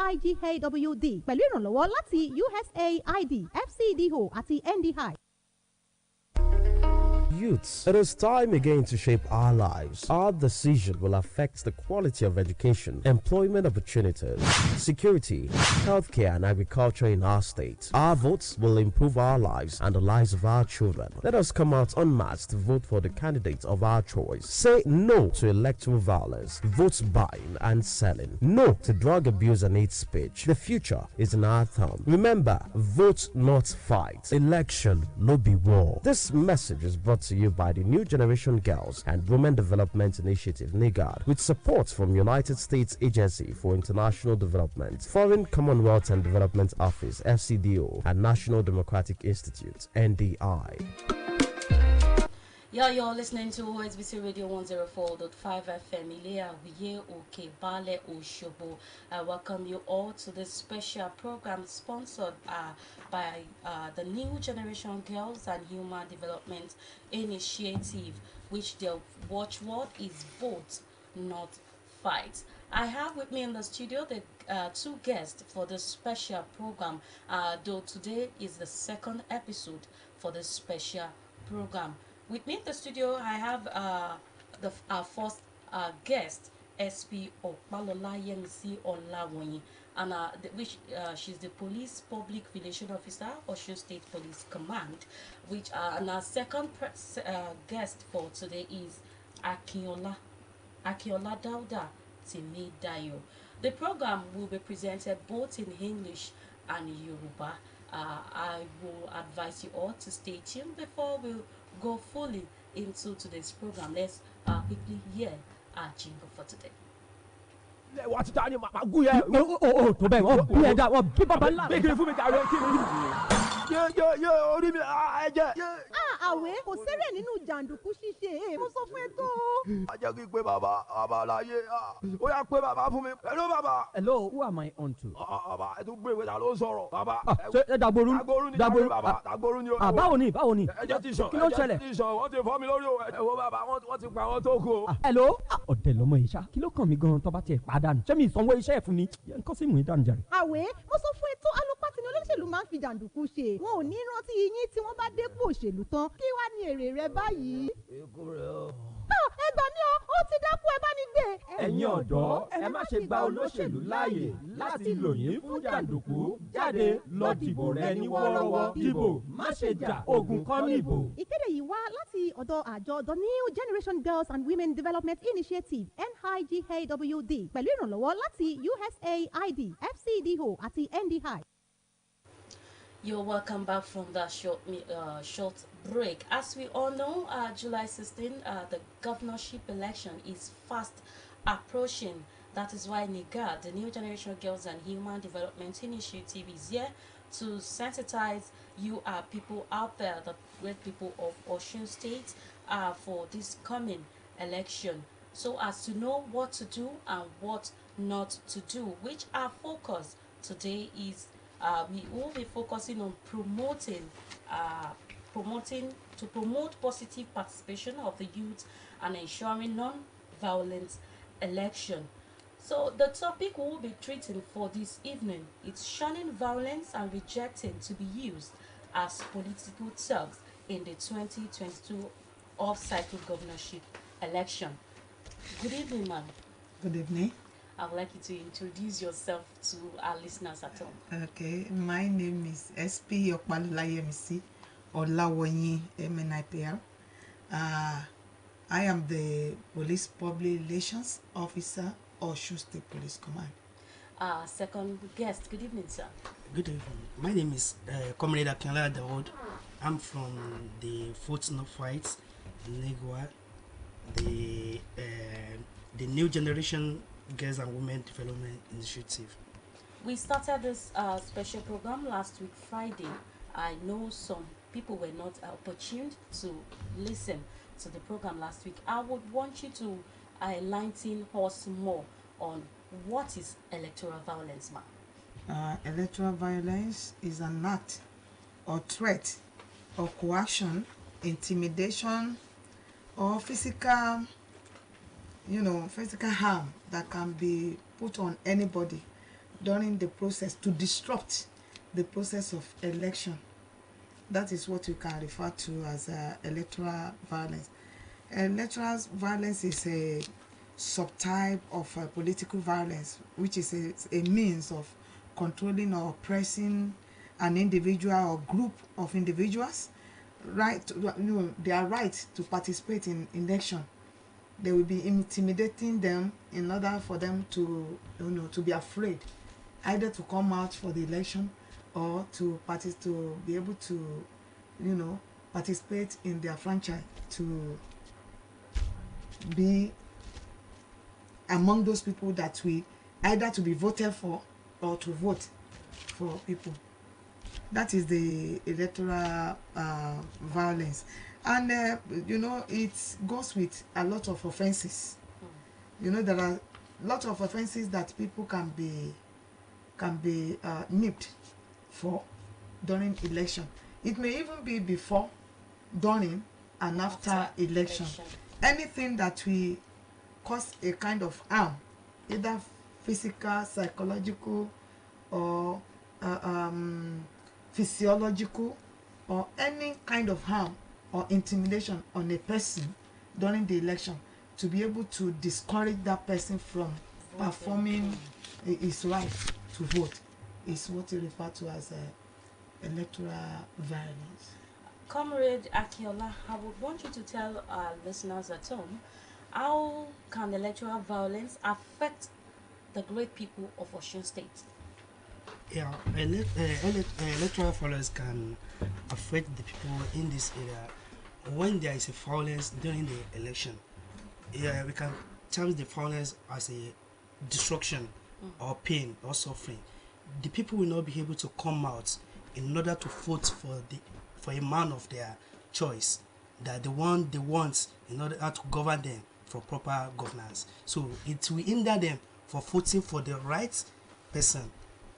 NIGAWD pẹ̀lú ìrànlọ́wọ́ láti USAID, FCDO àti NDI. Youths, it is time again to shape our lives. Our decision will affect the quality of education, employment opportunities, security, healthcare, and agriculture in our state. Our votes will improve our lives and the lives of our children. Let us come out en masse to vote for the candidates of our choice. Say no to electoral violence, vote buying and selling. No to drug abuse and hate speech. The future is in our thumb. Remember, vote not fight. Election no be war. This message is brought to you by the New Generation Girls and Women Development Initiative NIGAWD with support from United States Agency for International Development, Foreign Commonwealth and Development Office FCDO, and National Democratic Institute NDI. Yeah, you're listening to OSBC Radio 104.5 FM, Ilea Wiye Oke Bale Oshobo. I welcome you all to this special program sponsored by the New Generation Girls and Human Development Initiative, which their watchword is vote, not fight. I have with me in the studio the two guests for this special program, though today is the second episode for this special program. With me in the studio, I have our first guest, SP Opalola Yemisi Olawonyi, and she's the Police Public Relations Officer, Osun State Police Command. And our second guest for today is Akinola Dauda Timidayo. The program will be presented both in English and Yoruba. I will advise you all to stay tuned before we go fully into today's program. Let's quickly hear our jingle for today. Àwẹ̀ kò sẹ́rẹ̀ nínú jàǹdùkú ṣíṣe mo sọ fún ẹ tó. Ajá kí pé bàbá láyé ó yá pé bàbá fún mi. Hello bàbá. Hello, who am I on to? Bàbá ẹ tún gbé ìwé ta ló sọ̀rọ̀ bàbá. Ṣé Dagboru ni bàbá Dagboru ni o. Báwo ni? Ẹ̀jẹ̀ ti sàn. Kí ló ṣẹlẹ̀? Ẹ̀jẹ̀ ti sàn wọ́n ti fọ́ mi lórí o. Ẹ wo bàbá wọ́n ti pa àwọn tó kù o. Hello. Ọ̀dẹ̀ lọmọ yìí ṣá. Kí ló kàn mí gan-an tó bá tiẹ̀ pàdánù? Ṣé mi ìsanwó iṣẹ́ ẹ̀ fún ni? Nǹkan sì mú ìdánù jàre. Àwẹ̀ mo sọ fún ẹ tó alópàtì ni olóṣèlú máa ń fi jàǹdùkú ṣe. Wọn ò ní rántí yín tí wọ́n bá dépò òṣèlú tán. Kí wá ní èrè rẹ báyìí? Ikú rẹ̀ o. Ẹ gbà mí o, ó ti dákú ẹ bá mi gbé. Ẹ̀yin ọ̀dọ́, ẹ má ṣe gba olóṣèlú láàyè láti lò yín fún jàǹdùkú. Jáde lọ dìbò rẹ ní wọ́ọ́rọ́wọ́. Dìbò má ṣe jà, ogun kọ́ níbò. Ìkéde yìí wá láti ọ̀dọ̀ àjọ The New Generation Girls and Women Development Initiative NIGAWD pẹ̀lú ìrànlọ́wọ́ láti USAID, FCDO àti NDI. You're welcome back from that short break. As we all know, July 16, the governorship election is fast approaching. That is why NIGAWD, the New Generation Girls and Human Development Initiative, is here to sensitize you people out there, the great people of Osun State, for this coming election, so as to know what to do and what not to do. Which our focus today is. We will be focusing on promote positive participation of the youth and ensuring non-violent election. So the topic we will be treating for this evening is shunning violence and rejecting to be used as political tools in the 2022 off-cycle governorship election. Good evening, ma'am. Good evening. I would like you to introduce yourself to our listeners at home. Okay, my name is SP Opalola Yemisi Olawonyi MNIPL. I am the Police Public Relations Officer of Osun State Police Command. Second guest, good evening, sir. Good evening. My name is Comrade Akinola Dauda. I'm from the Fort North Fights, NIGAWD, the New Generation Girls and Women Development Initiative. We started this special program last week, Friday. I know some people were not opportune to listen to the program last week. I would want you to enlighten us more on what is electoral violence, ma'am. Electoral violence is an act or threat or coercion, intimidation, or physical harm that can be put on anybody during the process to disrupt the process of election. That is what you can refer to as electoral violence. Electoral violence is a subtype of political violence, which is a means of controlling or oppressing an individual or group of individuals, their right to participate in election. They will be intimidating them in order for them to be afraid, either to come out for the election or to be able to participate in their franchise, to be among those people that we either to be voted for or to vote for people. That is the electoral violence. And it goes with a lot of offenses. There are a lot of offenses that people can be nipped for during election. It may even be before, during, and after election. Anything that will cause a kind of harm, either physical, psychological, or physiological, or any kind of harm or intimidation on a person during the election, to be able to discourage that person from performing his right to vote, is what you refer to as electoral violence. Comrade Akinola, I would want you to tell our listeners at home, how can electoral violence affect the great people of Osun State? Yeah, electoral violence can affect the people in this area when there is a violence during the election. Yeah, we can term the violence as a destruction or pain or suffering. The people will not be able to come out in order to vote for a man of their choice, that the one they want in order to govern them for proper governance. So it will hinder them for voting for the right person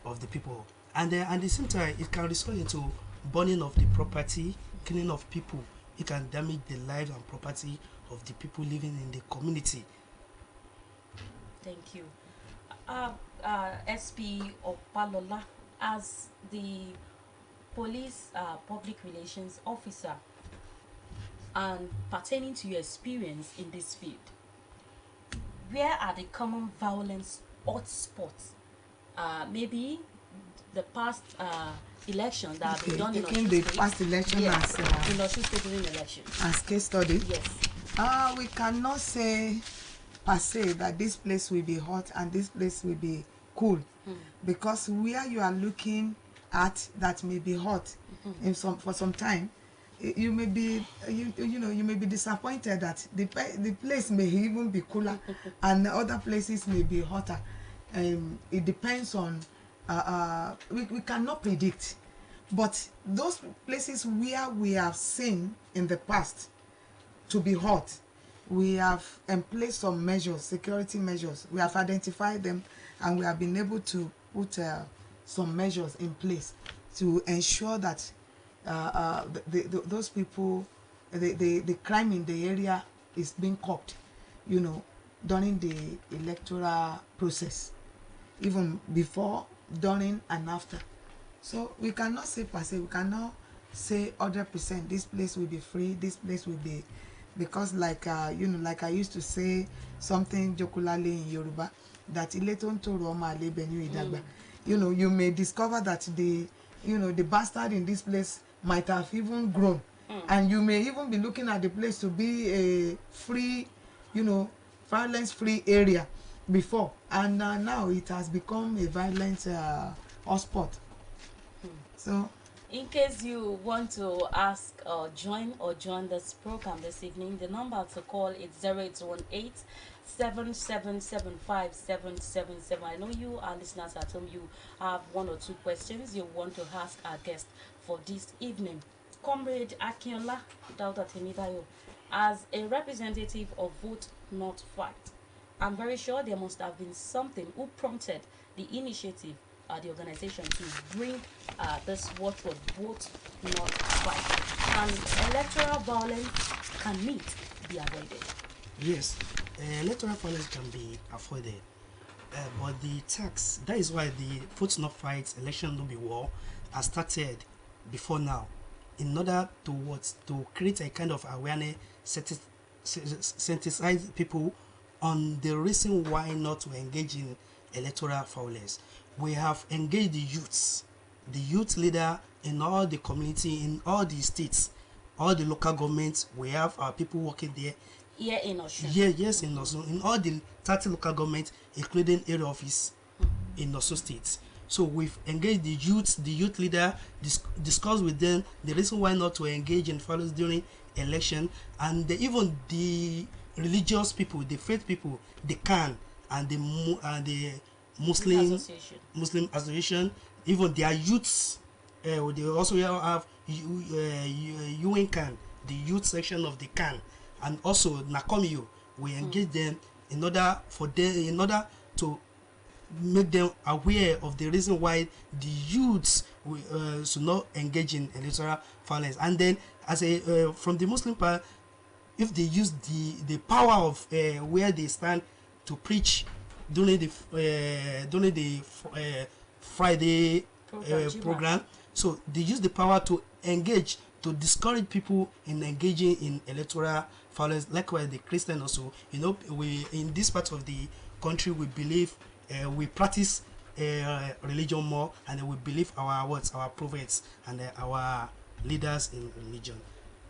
of the people, and at the same time it can result into burning of the property, killing of people. It can damage the lives and property of the people living in the community. Thank you. SP Opalola, as the police public relations officer and pertaining to your experience in this field, where are the common violence hotspots? Maybe the past election that have been done in Osun the State. past election Yes, as in Osun State during election. as case study. Yes. We cannot say per se that this place will be hot and this place will be cool, because where you are looking at that may be hot for some time, you may be you may be disappointed that the place may even be cooler and other places may be hotter. It depends on we cannot predict, but those places where we have seen in the past to be hot, we have placed some measures, security measures. We have identified them and we have been able to put some measures in place to ensure that those people, the crime in the area is being curbed, during the electoral process, even before, during, and after. So we cannot say per se, we cannot say 100% this place will be free, this place will be, because like like I used to say something jocularly in Yoruba, that you may discover that the bastard in this place might have even grown, and you may even be looking at the place to be a free, violence free area before, and now it has become a violent hotspot. So in case you want to ask or join this program this evening, the number to call is 0818 7775 777. I know you, our listeners at home, you have one or two questions you want to ask our guest for this evening. Comrade Akinola Dauda Temidayo, as a representative of Vote Not Fight, I'm very sure there must have been something who prompted the initiative, the organization, to bring this watchword, Vote Not Fight. And electoral violence can be avoided. Yes, electoral violence can be avoided but the tax, that is why the vote not fight, election no be war, has started before now, in order to what, to create a kind of awareness, sensitize people on the reason why not to engage in electoral violence. We have engaged the youths, the youth leader in all the community, in all the states, all the local governments. We have our people working there. Here in Osun. Yes, in Osun, in all the 30 local governments, including area office in Osun State. So we've engaged the youth leader, discuss with them the reason why not to engage in violence during election, and even the religious people, the faith people, they can, and the Muslim association, even their youths. They also have UN can, the youth section of the can, and also Nakomio. We engage them in order to make them aware of the reason why the youths should not engage in electoral violence. And then, as a from the Muslim part, if they use the power of where they stand to preach during the Friday program, so they use the power to engage, to discourage people in engaging in electoral violence. Likewise, the Christian also, we in this part of the country, we believe, we practice religion more, and we believe our prophets and our leaders in religion.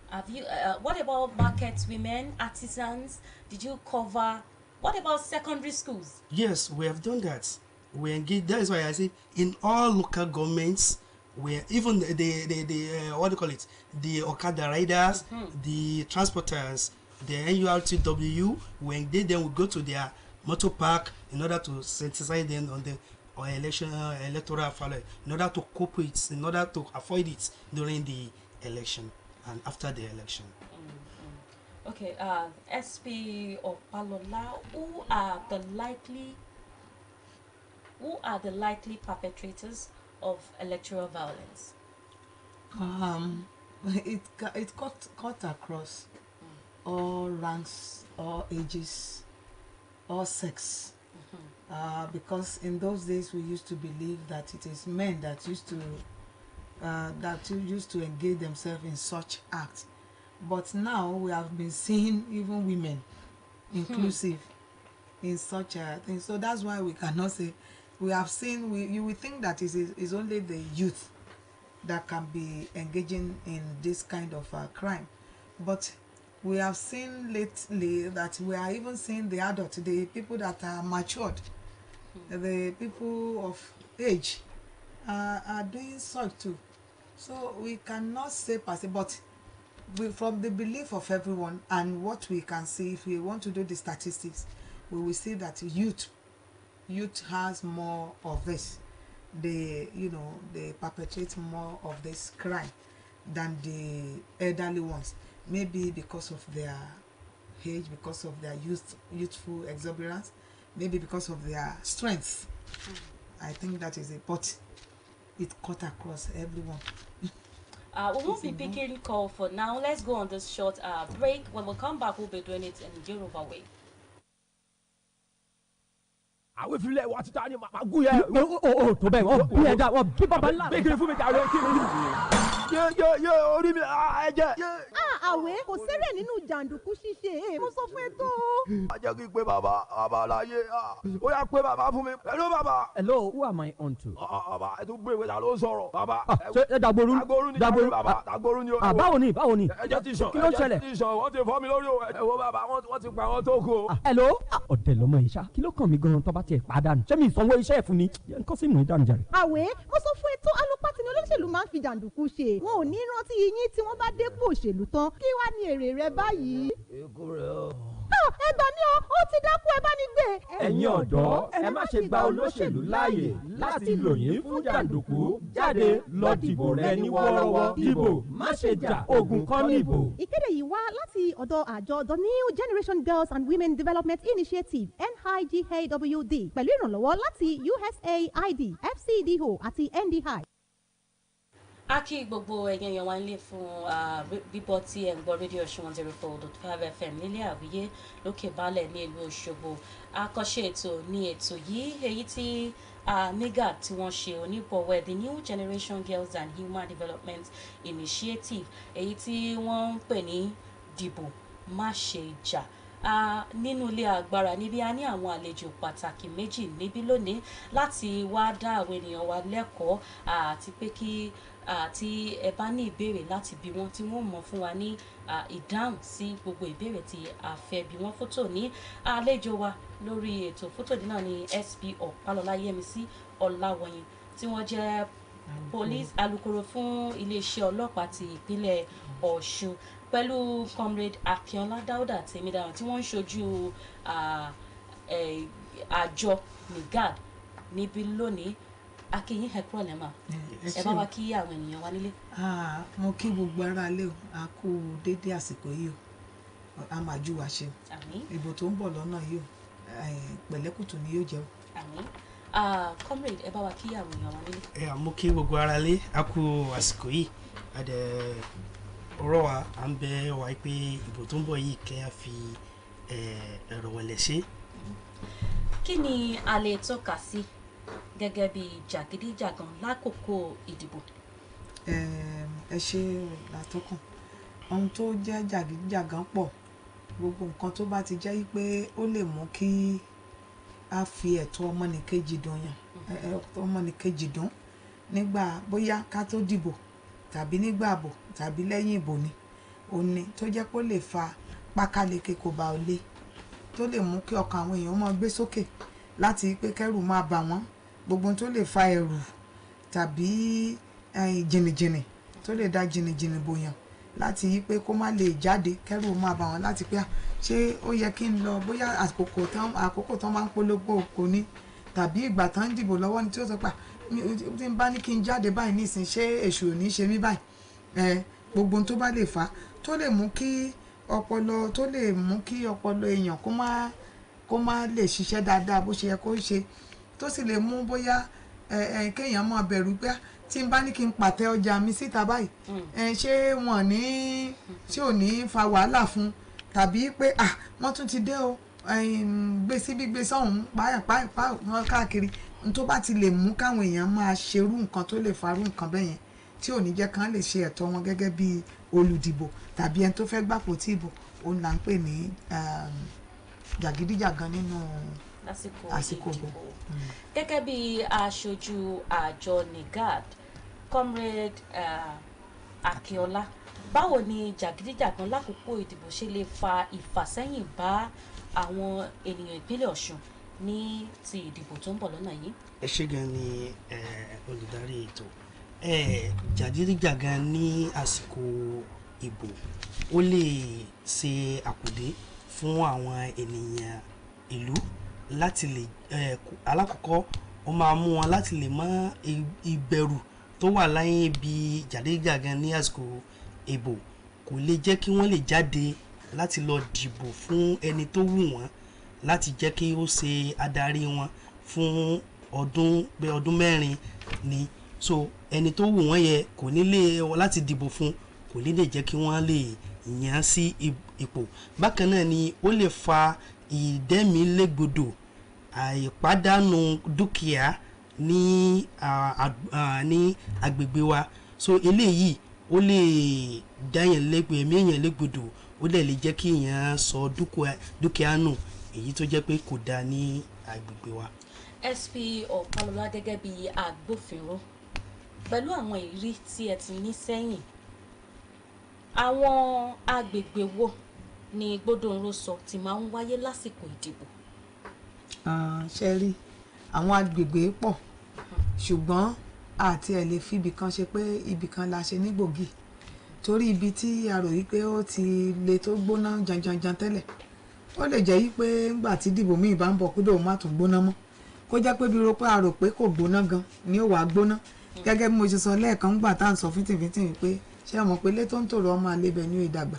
Have you? What about market women, artisans? Did you cover? What about secondary schools? Yes, we have done that. We engage. That is why I say in all local governments, where even the what do you call it? The Okada riders, the transporters, the NURTW, we engage them. We go to their motor park in order to sensitize them on the electoral violence, in order to cope with, in order to avoid it during the election and after the election. Okay, SP Opalola, who are the likely perpetrators of electoral violence? It cut across all ranks, all ages, all sex. Because in those days we used to believe that it is men that used to engage themselves in such acts, but now we have been seeing even women inclusive in such a thing. So that's why we cannot say we have seen. You will think that is only the youth that can be engaging in this kind of crime, but we have seen lately that we are even seeing the adult, the people that are matured, the people of age are doing such too. So we cannot say per se, but from the belief of everyone and what we can see, if we want to do the statistics, we will see that youth has more of this. They perpetrate more of this crime than the elderly ones. Maybe because of their age, because of their youthful exuberance, maybe because of their strength. I think that is it, but it cut across everyone. We won't be picking call for now. Let's go on this short break. When we come back, we'll be doing it in Yoruba way. àwọn ìfilẹ̀ wa ti ta ni màá gún yẹ. o tó bẹ́ẹ̀ wọ́n bí ẹja wọ́n bí bàbá ńlá. bẹ́ẹ̀ kiri fún mi jàre kí ni. yé orí mi ẹ̀jẹ̀. àwẹ̀ kò sẹ́rẹ̀ nínú jàǹdùkú ṣíṣe mo sọ fún ẹ tó. a jẹ́ kí n pé bàbá láyé ó yà pé bàbá fún mi. hello bàbá. hello, who am I on to? bàbá ẹ tún gbé ìwé ta ló ń sọ̀rọ̀ bàbá. ṣe Dagboru Dagboru ni o. báwo ni ẹ̀jẹ̀ ti sàn kí ló ṣẹlẹ̀? ẹ̀jẹ̀ ti sàn wọ́n ti fọ́ mi lórí o. ẹ wo bàbá wọ́n ti pa àwọn tó kù o. hello. ọ̀dẹ̀ lọmọ yìí ṣá kí ló kàn mí gan-an tó bá tiẹ̀ pàdánù ṣé mi ìsanwó iṣẹ́ ẹ̀ fún ni nǹkan sì mú ìdánù jàre. àwẹ̀ mo sọ fún ẹ tó alopati ni olóṣèlú máa ń fi jàǹdùkú ṣe wọn ò ní rántí yín tí wọ́n bá dépò òṣèlú tán kí wàá ní èrè rẹ báyìí. ikú rẹ o. ẹ gbà mí o ó ti dákú ẹ bá mi gbé. ẹ̀yin ọ̀dọ́ ẹ má ṣe gba olóṣèlú láàyè láti lò yín fún jàǹdùkú. jáde lọ dìbò rẹ ní wọ́ọ́rọ́wọ́. dìbò má ṣe jà ogun kọ́ níbò. ìkéde yìí wá láti ọ̀dọ̀ àjọ The New Generation Girls and Women Development Initiative NIGAWD pẹ̀lú ìrànlọ́wọ́ láti USAID, FCDO àti NDI. a kí gbogbo ẹ̀yin èèyàn wa nílé fún bíbọ́ tí ẹ̀ ń gbọ́ rédíò Ọ̀ṣun 104.5 FM nílé Àwíyé lókè Baálẹ̀ ní ìlú Òṣogbo. Àkọ́ṣe ètò ní ètò yìí èyí tí NIGAWD tí wọ́n ṣe onígbọ̀wọ́ the New Generation Girls and Human Development Initiative èyí tí wọ́n ń pè ní dìbò má ṣe jà. Nínú ilé agbára níbi a ní àwọn àlejò pàtàkì méjì níbí lónìí láti wá dá àwọn ènìyàn wa lẹ́kọ̀ọ́ àti pé kí tí ẹ bá ní ìbéèrè láti bi wọ́n tí wọ́n mọ̀ fún wa ní ìdáhùn sí gbogbo ìbéèrè tí a fẹ́ bi wọ́n. Fótò ní àlejò wa lórí ètò fótò ní náà ní SP Ọ̀pálọ́lá Yẹ́misí Ọláwọ̀yìn tí wọ́n jẹ́ police alukoro fún iléeṣẹ́ ọlọ́pàá ti ìpínlẹ̀ Ọ̀ṣun pẹ̀lú comrade Akínọlá Dáúdà Tèmídáyọ̀ tí wọ́n ń ṣojú àjọ NIGAWD níbí lónìí. Akínyìn ẹ kúrò lẹ́mà ẹ bá wa kí àwọn ènìyàn wa nílé. Mo kí gbogbo ara lé o a kú déédéé àsìkò yìí o a máa jú wa ṣe ìbò tó ń bọ̀ lọ́nà yìí o pẹ̀lẹ́kùtù ni yóò jẹ́ o. Àmín. Comrade ẹ bá wa kí àwọn èèyàn wa nílé. Mo kí gbogbo ara lé a kú àsìkò yìí ọ̀rọ̀ wa à ń bẹ wá pé ìbò tó ń bọ̀ yìí kẹ́ a fi ẹ̀rọ wẹ̀lẹ̀ ṣe. Kí ni a lè tọ́ka sí gẹ́gẹ́ bí jàgídíjàgan lákòókò ìdìbò? Ẹ ṣe látọkàn ohun tó jẹ́ jàgídíjàgan pọ̀ gbogbo nǹkan tó bá ti jẹ́ pé ó lè mú kí a fi ẹ̀tọ́ ọmọnìkejì dùn yàn ọmọnìkejì dùn nígbà bóyá ká tó dìbò tàbí nígbà àbò tàbí lẹ́yìn ìbò ni òní tó jẹ́ kó lè fa pákáleke kò bá olè tó lè mú kí ọkàn àwọn èèyàn máa gbé sókè láti pé kẹ́rù máa bà wọ́n gbogbo tó lè fa ẹ̀rù tàbí jìnnìjìnnì tó lè dá jìnnìjìnnì bòyàn láti yí pé kó má lè jáde kẹ́rù máa bà wọ́n láti pé ṣé ó yẹ kí n lọ bóyá àkókò tán máa ń polówó kò ní tàbí ìgbà tán ń dìbò lọ́wọ́ ni tí ó sọ pé tí n bá ní kí n jáde báyìí nísìn ṣé èṣù ò ní ṣe mí báyìí gbogbo tó bá lè fà á tó lè mú kí ọpọlọ èèyàn kó má lè ṣiṣẹ́ dáadáa bó ṣe yẹ kó ṣe tó sì lè mú bóyá kéèyàn máa bẹ̀rù pé tí n bá ní kí n pàtẹ ọjà mi síta báyìí ṣé wọn ní tí ò ní fa wàhálà fún tàbí pé wọ́n tún ti dé o gbé síbí gbé sọ́hún páyà wọn káàkiri tó bá ti lè mú káwọn èèyàn máa ṣerú nǹkan tó lè farú nǹkan bẹ́yẹn tí ò ní jẹ́ kán lè ṣe ẹ̀tọ́ wọn gẹ́gẹ́ bí olùdìbò tàbí ẹni tó fẹ́ gbàpò tí ìbò òun là ń pè ní jàgídíjàgan nínú àsìkò bò. Gẹ́gẹ́ bí aṣojú àjọ NIGAWD comrade Akínọlá báwo ni jàgídíjàgan lákòókò ìdìbò ṣe lè fa ìfàsẹ́yìn bá àwọn ènìyàn ìpínlẹ̀ Ọ̀ṣun ní ti ìdìbò tó ń bọ̀ lọ́nà yìí? Ẹ ṣé gan ni olùdarí ètò jàgídíjàgan ní àsìkò ìbò ó lè ṣe àkùdé fún àwọn ènìyàn ìlú láti lè alákọ̀ọ́kọ́ ó máa mú wọn láti lè mọ ìbẹ̀rù tó wà láyé bí jàgídíjàgan ní àsìkò ìbò kò lè jẹ́ kí wọ́n lè jáde láti lọ dìbò fún ẹni tó wù wọ́n láti jẹ́ kí ó ṣe adarí wọn fún ọdún mẹ́rin ni so ẹni tó wù wọ́n yẹ kò ní lè láti dìbò fún kò ní lè jẹ́ kí wọ́n lè yàn sí ipò. Bákan náà ni ó lè fa ìdẹ́mìílégbodò àìpàdánù dúkìá ní agbègbè wa so eléyìí ó lè dáyàn èèyàn légbodò ó dẹ̀ lè jẹ́ kí èèyàn sọ dúkìá nù èyí tó jẹ́ pé kò dáa ní agbègbè wa. SP Ọ̀pálọ́lá gẹ́gẹ́ bí agbófinró pẹ̀lú àwọn ìrírí tí ẹ ti ní sẹ́yìn àwọn agbègbè wo ni gbódòǹró sọ ti máa ń wáyé lásìkò ìdìbò? Ṣe rí àwọn agbègbè pọ̀ ṣùgbọ́n àti ẹ̀ lè fi ibì kan ṣe pé ibì kan la ṣe ní gbòógì torí ibi tí a rò yí pé ó ti le tó gbóná janjanjan tẹ́lẹ̀ ó lè jẹ́ yí pé ńgbà tí dìbò míì bá ń bọ̀ kúdò má tún gbóná mọ́ kó jẹ́ pé bí ropé a rò pé kò gbóná gan ni ó wàá gbóná gẹ́gẹ́ bí mo ṣe sọ lẹ́ẹ̀kan ńgbà tá à ń sọ fìtìfìtì pé ṣé ọmọ pé ilé tó ń tòrò ọmọ àlebẹ̀ ní ìdàgbà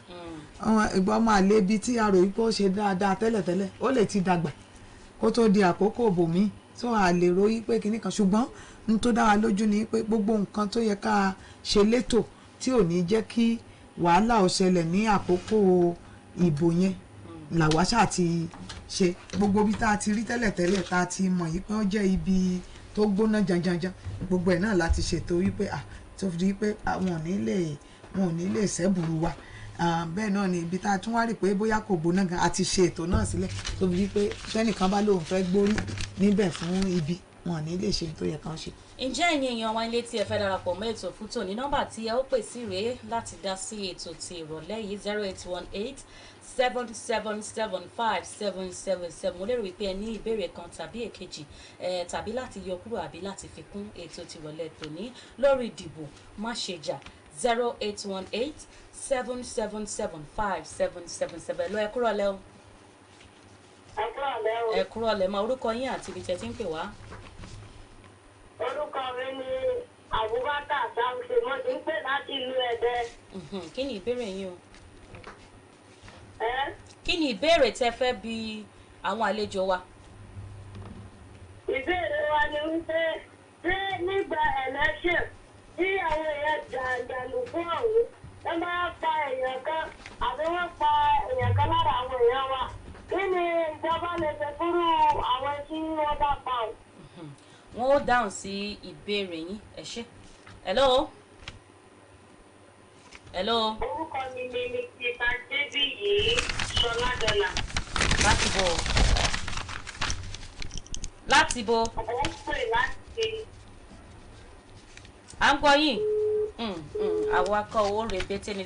ìgbà ọmọ àlebi tí a rò yí pé ó ṣe dáadáa tẹ́lẹ̀tẹ́lẹ̀ ó lè ti dàgbà kó tó di àkókò bòmí tó a lè ròyìn pé kinní kan ṣùgbọ́n n tó dá wa lójú ni pé gbogbo nǹkan tó yẹ ká ṣe létò tí ò ní jẹ́ kí wàhálà ó ṣẹlẹ̀ ní àkókò ìbò yẹn làwa ṣáà ti ṣe gbogbo bí tá a ti rí tẹ́lẹ̀tẹ́lẹ̀ tá a ti mọ̀ yìí pé ó jẹ́ ibi tó gbóná janjanjan gbogbo ẹ̀ náà láti ṣètò wípé tó fi di pé wọn ò ní lè ṣẹ́bùrú wa bẹ́ẹ̀ náà ni ibi tá a tún wá rí pé bóyá kò gbóná gan àti ṣe ètò náà sílẹ̀ tó fi di pé tẹ́nìkan bá lóun fẹ́ gbórí níbẹ̀ fún ibi wọn ò ní lè ṣe tó yẹ kán ṣe. ǹjẹ́ ẹ̀yin èèyàn wa ilé tí ẹ fẹ́ darapọ̀ mọ́ ètò fún tòní nọ́mbà tí ẹ ó pè sí rèé láti dá sí ètò ti ìrọ̀lẹ́ yìí 08187775777 mo lérò wípé ẹ ní ìbéèrè kan tàbí èkejì tàbí láti yọ kúrò àbí láti fi kún ètò ti ìrọ̀lẹ́ tòní lórí ìdìbò má ṣe jà 08187775777 lọ ẹ kúrò lẹ́ o. ẹ kúrò lẹ́ máa orúkọ yín àti ibi tẹ́ ti ń pè wá. Orúkọ mi ni Abubakar Samson, mo ti ń pè láti ìlú Ẹdẹ. Kí ni ìbéèrè yín o? Kí ni ìbéèrè tẹ́ fẹ́ bi àwọn àlejò wa? Ìbéèrè wa ni wípé ṣé nígbà election tí àwọn èèyàn jàǹdàlù fún ọ̀hún wọ́n bá pa èèyàn kan àbí wọ́n pa èèyàn kan lára àwọn èèyàn wa kí ni ìjọba lè ṣe fúrú àwọn tí wọ́n bá pa ọ́? Wọ́n ó dáhùn sí ìbéèrè yín ẹ ṣé. Hello. Orúkọ mi ni Mr. Debbie yìí Ṣọládọlà. Láti bo. Àwọn ń pè láti. À ń gbọ́ yín. Àwọn akọ owó rèébété ní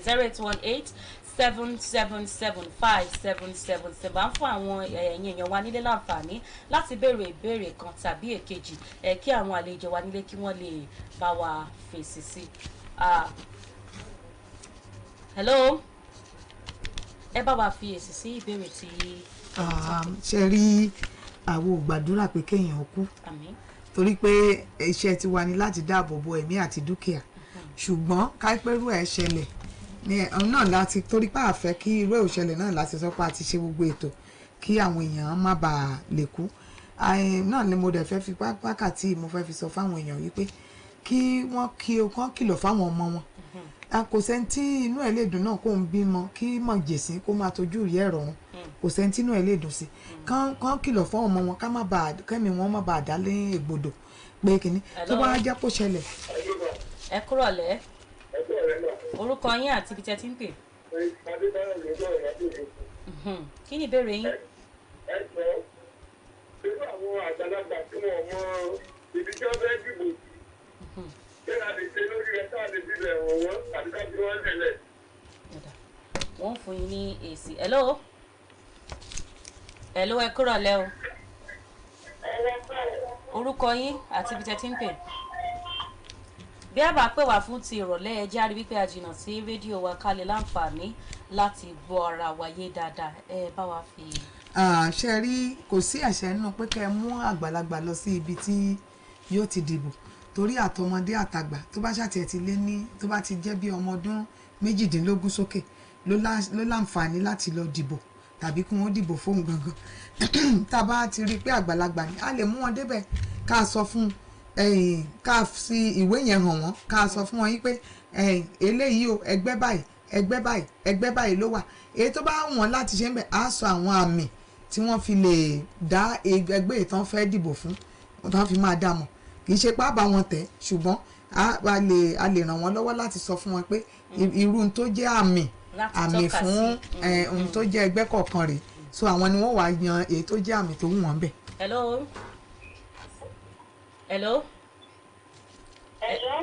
08187775777 à ń fún àwọn ẹ̀yin èèyàn wa nílé láǹfààní láti béèrè ìbéèrè kan tàbí èkejì kí àwọn àlejò wa nílé kí wọ́n lè bá wa fèsì sí. Hello. Ẹ bá wa fi èsì sí ìbéèrè tí. ṣe rí àwọn gbàdúrà pé kéèyàn kú torí pé iṣẹ́ tiwa ni láti dáàbò bo ẹ̀mí àti dúkìá ṣùgbọ́n káípẹ́rú ẹ̀ ṣẹlẹ̀ ní náà láti torí pé àfẹ́ kí irú ẹ̀ ò ṣẹlẹ̀ náà láti sọ pé a ti ṣe gbogbo ètò kí àwọn èèyàn má bàa lè kú náà ni mo dẹ̀ fẹ́ fi wákàtí mo fẹ́ fi sọ fáwọn èèyàn wípé kí wọ́n kìlọ̀ fáwọn ọmọ wọn kò sẹ́ni tí inú ẹ̀ lè dùn náà kó ń bímọ kí mọ̀ jèsín kó máa tójú rí ẹ̀rọ wọn kò sẹ́ni tí inú ẹ̀ lè dùn sí kán kìlọ̀ fún ọmọ wọn kẹ́mi wọn má bàa dá lé ègbodò pé kínní tó bá jẹ́ kó ṣẹlẹ̀. Ẹ kúrò lẹ́ orúkọ yín àti ibi tẹ́ ti ń pè. Kí ni ìbéèrè yín? Ẹ sọ nínú àwọn àgbàlagbà tí wọ́n mọ ibi tí wọ́n fẹ́ dìbò ṣé a lè ṣe lórí ẹ̀ tá a lè fi bẹ̀ wọ̀n wọ́n tàbí ká fi wọ́n lẹ̀lẹ̀. Wọ́n fún yín ní èsì. Hello. Ẹ kúrò lẹ́ o. Orúkọ yín àti ibi tẹ́ ti ń pè. Bí a bá pè wá fún ti ìrọ̀lẹ́ ẹ jẹ́ á rí wípé a jìnnà sí rédíò wa ká lè láǹfààní láti gbọ́ ara wa yé dáadáa ẹ bá wa fi. ṣe rí kò sí ẹ̀ṣẹ̀ nínú pé kẹ́ ẹ mú àgbàlagbà lọ sí ibi tí yóò ti dìbò torí àtọmọdé àtàgbà tó bá ṣàtìẹ̀ ti lé ní tó bá ti jẹ́ bí ọmọ ọdún 18 sókè ló láǹfààní láti lọ dìbò tàbí kí wọ́n dìbò fóun gangan tá a bá ti rí i pé àgbàlagbà ni a lè mú wọn débẹ̀ ká sọ fún ká fi ìwé yẹn hàn wọ́n ká sọ fún wọn yí pé eléyìí o ẹgbẹ́ báyìí ló wà èyí tó bá wọ́n láti ṣe ń bẹ̀ á sọ àwọn àmì tí wọ́n fi lè dá ẹgbẹ́ ìtàn fẹ́ dìbò fún tán fi máa dá mọ̀ kì í ṣe pá bá wọn tẹ̀ ṣùgbọ́n a lè ràn wọ́n lọ́wọ́ láti sọ fún wọn pé irú tó jẹ́ àmì fún ohun tó jẹ́ ẹgbẹ́ kọ̀ọ̀kan rèé so àwọn ni wọ́n wá yan èyí tó jẹ́ àmì tó wù wọ́n bẹ̀.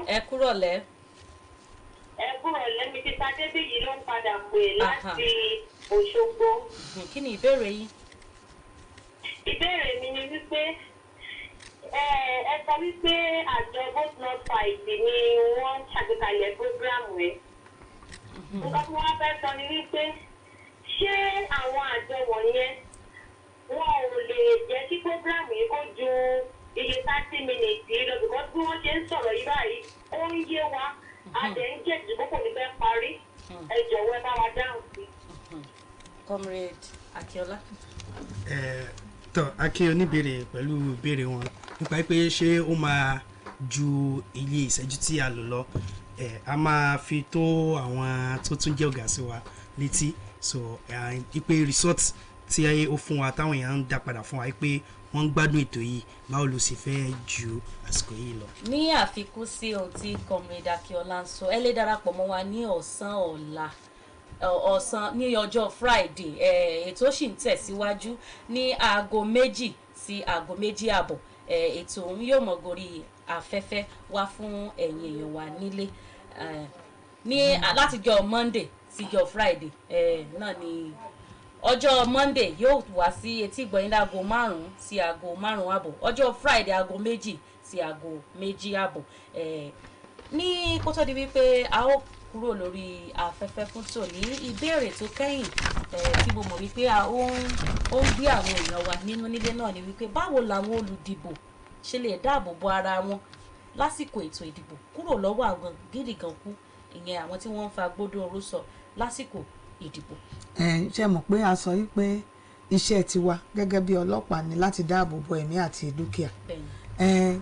Ẹ kúrò lẹ́. Mi ti Tadé bí yìí ló ń padà pè láti Òṣogbo. Kí ni ìbéèrè yìí? Ìbéèrè mi ni wípé ẹ sọ wípé àjọ Vote Not Fight ni wọ́n ṣàgbékalẹ̀ prógráàmù ẹ̀. Nǹkan tí wọ́n fẹ́ sọ ni wípé ṣé àwọn àjọ wọ̀nyẹn wọn ò lè jẹ́ kí prógráàmù yìí kó ju iye 30 minutes yìí lọ because bí wọ́n ṣe ń sọ̀rọ̀ yìí báyìí ó ń yé wa a dẹ̀ ń jẹ́ ìdìbò kò ní fẹ́ parí ẹ jọ̀wọ́ ẹ bá wa dáhùn sí. Comrade Akíọlá. Akí oníbèrè pẹ̀lú ìbéèrè wọn nípa pé ṣé ó máa ju iye ìṣẹ́jú tí a lò lọ a máa fi tó àwọn tó tún jẹ́ ọ̀gá sí wa létí so ipe resort tí ó fún wa táwọn èèyàn ń dá padà fún wa pé wọ́n ń gbádùn ètò yìí báwo ló sì fẹ́ ju àsìkò yìí lọ. ní àfikún sí ohun tí comrade Akíọlá ń sọ ẹ lè darapọ̀ mọ́ wa ní ọ̀sán ọ̀la ọ̀sán ní ọjọ́ Friday ètò sì ń tẹ̀síwájú ní aago 2 sí aago 2:30 ètò òun yóò mọ̀ gorí afẹ́fẹ́ wá fún ẹ̀yin èèyàn wa nílé ní látijọ́ Monday síjọ́ Friday náà ni ọjọ́ Monday yóò wá sí etí ìgbọ̀nyín láago 5 sí aago 5:30 ọjọ́ Friday aago 2 sí aago 2:30 ní kó tó di wípé a ó kúrò lórí afẹ́fẹ́ fún tòní ìbéèrè tó kẹ́yìn tí mo mọ̀ wípé ó ń gbé àwọn èèyàn wa nínú nílé náà ni wípé báwo làwọn olùdìbò ṣe lè dáàbò bo ara wọn lásìkò ètò ìdìbò kúrò lọ́wọ́ àwọn gídígan kú ìyẹn àwọn tí wọ́n ń fa gbódò oró sọ lásìkò ìdìbò. ṣe mọ̀ pé a sọ wípé iṣẹ́ tiwa gẹ́gẹ́ bí ọlọ́pàá ni láti dáàbò bo ẹ̀mí àti dúkìá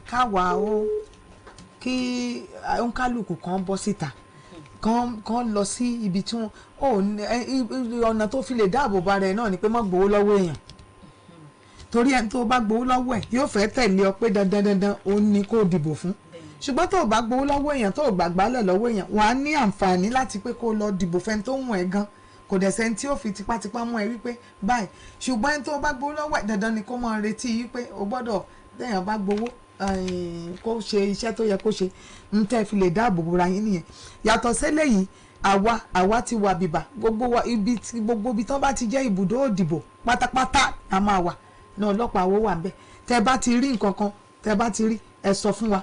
káwa ó kí òǹkálùkù kan bọ́ síta kan lọ sí ibi tí ọ̀nà tó fi lè dáàbò bo ara ẹ̀ náà ni pé má gbowó lọ́wọ́ èèyàn torí ẹni tó bá gbowó lọ́wọ́ ẹ̀ yóò fẹ́ tẹ̀lé ọ pé dandan òun ni kó dìbò fún ṣùgbọ́n tó bá gbowó lọ́wọ́ èèyàn tó gbàgbálẹ̀ lọ́wọ́ èèyàn wọ́n á ní àǹfààní láti pé kó lọ dìbò fẹ́ni tó wùn ẹ́ gan kò dẹ̀ sẹ́ni tí ó fi tipátipá mú ẹ wípé báyìí ṣùgbọ́n ẹni tó bá gbowó lọ́wọ́ ẹ̀ dandan ni kó máa retí wípé o gbọ́dọ̀ téèyàn bá gbowó kó ṣe iṣẹ́ tó yẹ kó ṣe ń tẹ́ fi lè dáàbò bo ra yín nìyẹn yàtọ̀ sílẹ̀ yìí àwa ti wà bìbà gbogbo ibi tán bá ti jẹ́ ibùdó òdìbò pátápátá a máa wà ní ọlọ́pàá owó wà ń bẹ̀ tẹ́ bá ti rí nǹkan kan tẹ́ bá ti rí ẹ sọ fún wa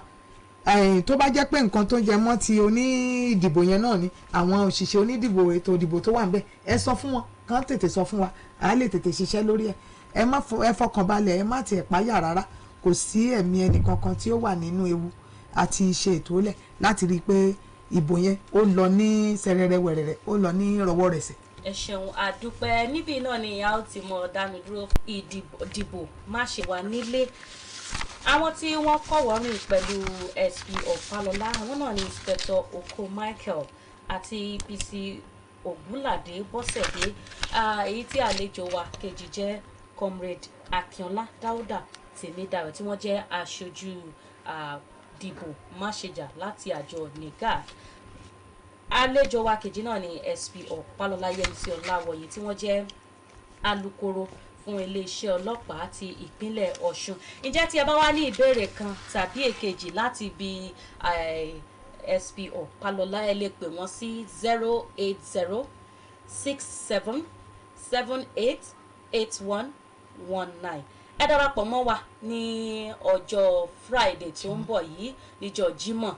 tó bá jẹ́ pé nǹkan tó jẹ mọ́ ti onídìbò yẹn náà ni àwọn òṣìṣẹ́ onídìbò ètò ìdìbò tó wà ń bẹ̀ ẹ sọ fún wọn kàn tètè sọ fún wa à lè tètè ṣiṣẹ́ lórí ẹ ẹ fọkàn balẹ̀ ẹ má tiẹ̀ páyà rárá kò sí ẹ̀mí ẹnì kankan tí ó wà nínú ewu àti ṣe ètò lẹ̀ láti rí i pé ìbò yẹn ó lọ ní sẹrẹrẹ wẹ̀rẹ̀rẹ̀ ó lọ ní rọwọ́rẹsẹ̀. ẹ ṣeun àdúpẹ́ níbí náà ni a ó ti mọ dánu dúró ìdìbò má ṣe wà nílé àwọn tí wọ́n kọ̀wọ́rìn pẹ̀lú SP Ọ̀pálọ́lá àwọn náà ni Inspector Oko Michael àti PC Ògúnládé Bọ́sẹ̀dé èyí tí àlejò wa kejì jẹ́ Comrade Akíọlá Dáúdà Tèmídayọ̀ tí wọ́n jẹ́ aṣojú dìbò máṣejà láti àjọ NIGAWD àlejò wa kejì náà ni SP Ọ̀pálọ́lá Yẹmisí Ọláwọyè tí wọ́n jẹ́ alukoro fún iléeṣẹ́ ọlọ́pàá ti ìpínlẹ̀ Ọ̀ṣun ǹjẹ́ tí ẹ bá wá ní ìbéèrè kan tàbí èkejì láti bi SP Ọ̀pálọ́lá ẹ lè pè wọ́n sí 08067788119 ẹ darapọ̀ mọ́ wa ní ọjọ́ Friday tí ó ń bọ̀ yìí níjọ́ Jímọ̀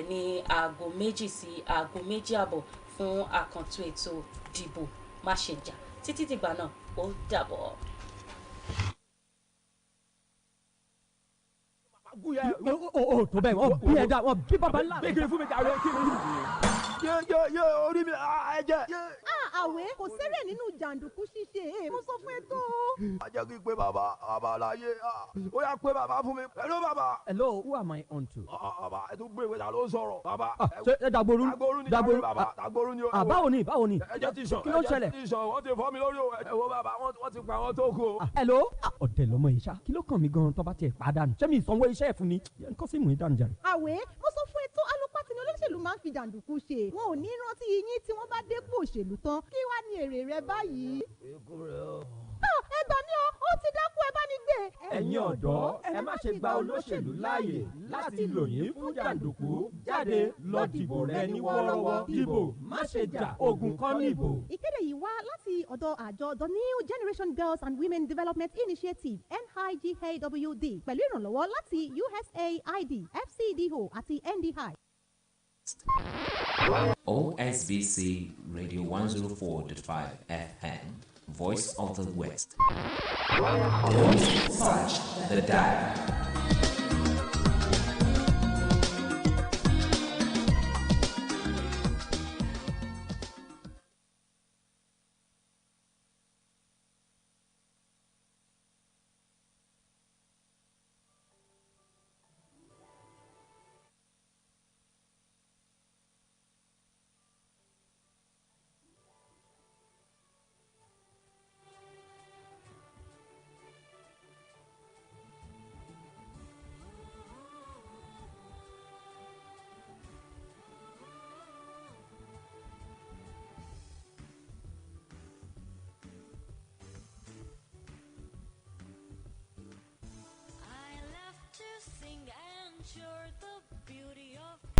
ní aago 2 sí aago 2:30 fún àkàntún ètò dìbò má ṣe jà títí dìgbà náà ó dàbọ̀. tó bẹ́ẹ̀ wọ́n bí ẹja wọ́n bí bàbá ńlá. bí kiri fún mi jàre kí ni. yé orí mi ẹ̀jẹ̀. àwẹ̀ kò sẹ́rẹ̀ nínú jàǹdùkú ṣíṣe mo sọ fún ẹ tó. a jẹ́ kí pé bàbá láyé ó yà pé bàbá fún mi. hello bàbá. hello who am I on to. bàbá ẹ tún gbé ìwé ta ló ń sọ̀rọ̀. bàbá ṣe Dagboru Dagboru bàbá Dagboru ni o. báwo ni ẹ̀jẹ̀ ti sàn kí ló ṣẹlẹ̀. ẹ̀jẹ̀ ti sàn wọ́n ti fọ́ mi lórí o. ẹ wo bàbá wọ́n ti pa àwọn tó kù o. hello ọ̀dẹ̀ lọ́mọ yìí ṣá kí ló kàn mí gan-an tó bá tiẹ̀ pàdánù ṣé mi ìsanwó iṣẹ́ ẹ̀ fún ni nǹkan sì mú ìdánù jàre. àwẹ̀ mo sọ fún ẹ tó alopati ni olóṣèlú máa ń fi jàǹdùkú ṣe wọn ò ní rántí yín tí wọ́n bá dépò òṣèlú tán kí wàá ní èrè rẹ báyìí. ẹ gbà mí o ó ti dákú ẹ bá ní gbé. ẹ̀yin ọ̀dọ́ ẹ má ṣe gba olóṣèlú láàyè láti lò yín fún jàǹdùkú jáde lọ dìbò rẹ ní wọ́ọ́rọ́wọ́ dìbò má ṣe jà ogun kọ́ níbò. ìkéde yìí wá láti ọ̀dọ̀ àjọ The New Generation Girls and Women Development Initiative NIGAWD pẹ̀lú ìrànlọ́wọ́ láti USAID FCDO àti NDI. OSBC Radio 104.5 FM, Voice of the West. Don't touch the dial.